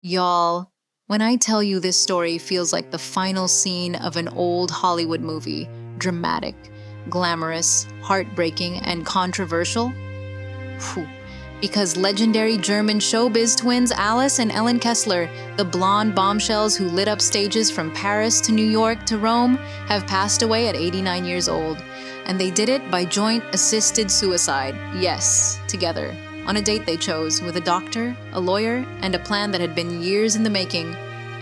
Y'all, when I tell you this story feels like the final scene of an old Hollywood movie, dramatic, glamorous, heartbreaking, and controversial, whew, because legendary German showbiz twins Alice and Ellen Kessler, the blonde bombshells who lit up stages from Paris to New York to Rome, have passed away at 89 years old. And they did it by joint assisted suicide. Yes, together. On a date they chose with a doctor, a lawyer, and a plan that had been years in the making.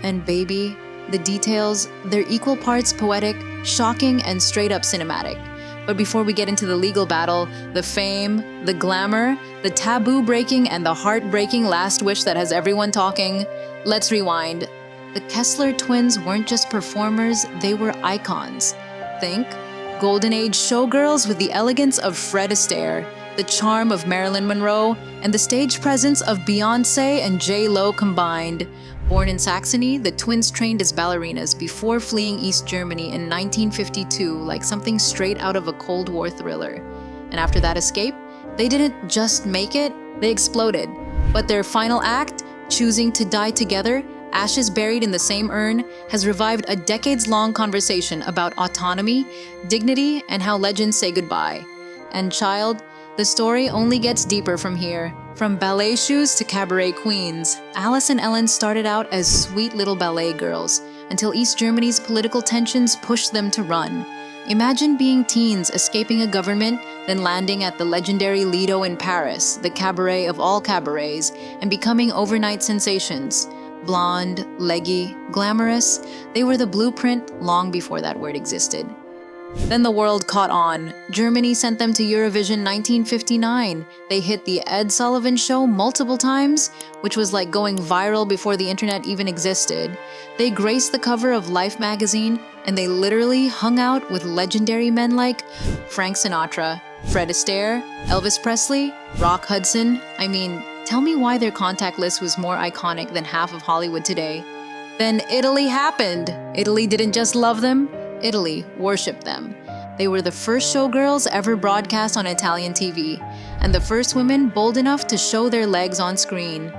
And baby, the details, they're equal parts poetic, shocking, and straight up cinematic. But before we get into the legal battle, the fame, the glamour, the taboo-breaking, and the heartbreaking last wish that has everyone talking, let's rewind. The Kessler twins weren't just performers, they were icons. Think Golden Age showgirls with the elegance of Fred Astaire, the charm of Marilyn Monroe, and the stage presence of Beyoncé and J-Lo combined. Born in Saxony, the twins trained as ballerinas before fleeing East Germany in 1952 like something straight out of a Cold War thriller. And after that escape, they didn't just make it, they exploded. But their final act, choosing to die together, ashes buried in the same urn, has revived a decades-long conversation about autonomy, dignity, and how legends say goodbye. And child, the story only gets deeper from here. From ballet shoes to cabaret queens, Alice and Ellen started out as sweet little ballet girls until East Germany's political tensions pushed them to run. Imagine being teens escaping a government, then landing at the legendary Lido in Paris, the cabaret of all cabarets, and becoming overnight sensations. Blonde, leggy, glamorous, they were the blueprint long before that word existed. Then the world caught on. Germany sent them to Eurovision 1959. They hit the Ed Sullivan Show multiple times, which was like going viral before the internet even existed. They graced the cover of Life magazine, and they literally hung out with legendary men like Frank Sinatra, Fred Astaire, Elvis Presley, Rock Hudson. I mean, tell me why their contact list was more iconic than half of Hollywood today. Then Italy happened. Italy didn't just love them, Italy worshipped them. They were the first showgirls ever broadcast on Italian TV, and the first women bold enough to show their legs on screen.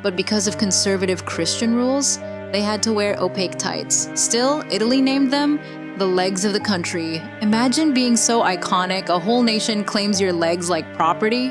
But because of conservative Christian rules, they had to wear opaque tights. Still, Italy named them the legs of the country. Imagine being so iconic, a whole nation claims your legs like property.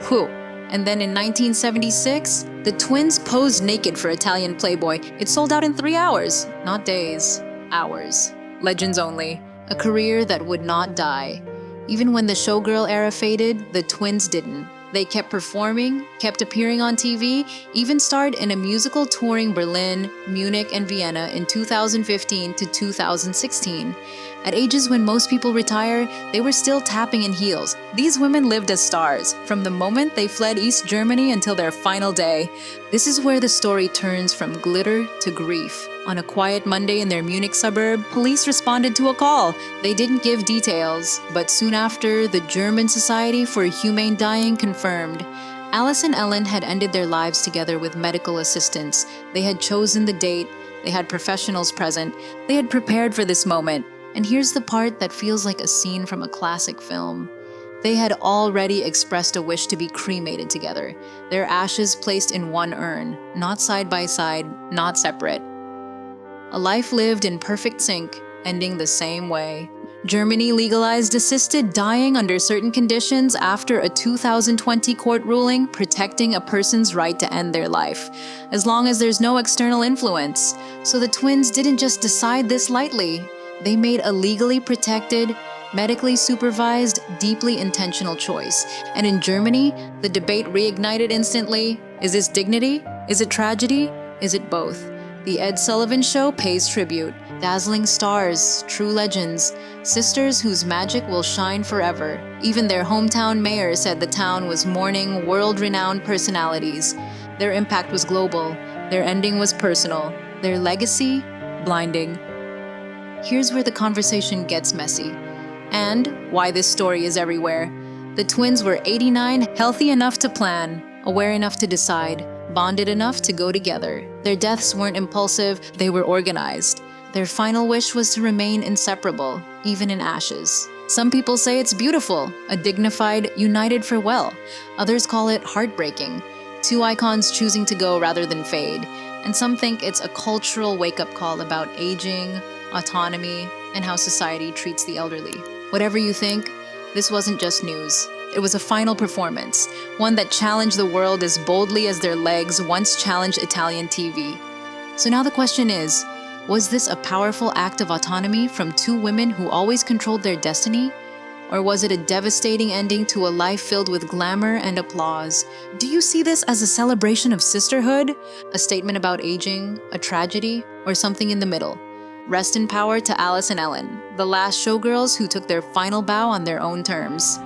Whew. And then in 1976, the twins posed naked for Italian Playboy. It sold out in 3 hours. Not days, hours. Legends only. A career that would not die. Even when the showgirl era faded, the twins didn't. They kept performing, kept appearing on TV, even starred in a musical touring Berlin, Munich, and Vienna in 2015 to 2016. At ages when most people retire, they were still tapping in heels. These women lived as stars, from the moment they fled East Germany until their final day. This is where the story turns from glitter to grief. On a quiet Monday in their Munich suburb, police responded to a call. They didn't give details, but soon after, the German Society for Humane Dying confirmed. Alice and Ellen had ended their lives together with medical assistance. They had chosen the date. They had professionals present. They had prepared for this moment. And here's the part that feels like a scene from a classic film. They had already expressed a wish to be cremated together, their ashes placed in one urn, not side by side, not separate. A life lived in perfect sync, ending the same way. Germany legalized assisted dying under certain conditions after a 2020 court ruling protecting a person's right to end their life, as long as there's no external influence. So the twins didn't just decide this lightly. They made a legally protected, medically supervised, deeply intentional choice. And in Germany, the debate reignited instantly. Is this dignity? Is it tragedy? Is it both? The Ed Sullivan Show pays tribute. Dazzling stars, true legends, sisters whose magic will shine forever. Even their hometown mayor said the town was mourning world-renowned personalities. Their impact was global. Their ending was personal. Their legacy, blinding. Here's where the conversation gets messy. And why this story is everywhere. The twins were 89, healthy enough to plan, aware enough to decide, bonded enough to go together. Their deaths weren't impulsive, they were organized. Their final wish was to remain inseparable, even in ashes. Some people say it's beautiful, a dignified, united farewell. Others call it heartbreaking. Two icons choosing to go rather than fade. And some think it's a cultural wake-up call about aging, autonomy, and how society treats the elderly. Whatever you think, this wasn't just news. It was a final performance, one that challenged the world as boldly as their legs once challenged Italian TV. So now the question is, was this a powerful act of autonomy from two women who always controlled their destiny? Or was it a devastating ending to a life filled with glamour and applause? Do you see this as a celebration of sisterhood, a statement about aging, a tragedy, or something in the middle? Rest in power to Alice and Ellen, the last showgirls who took their final bow on their own terms.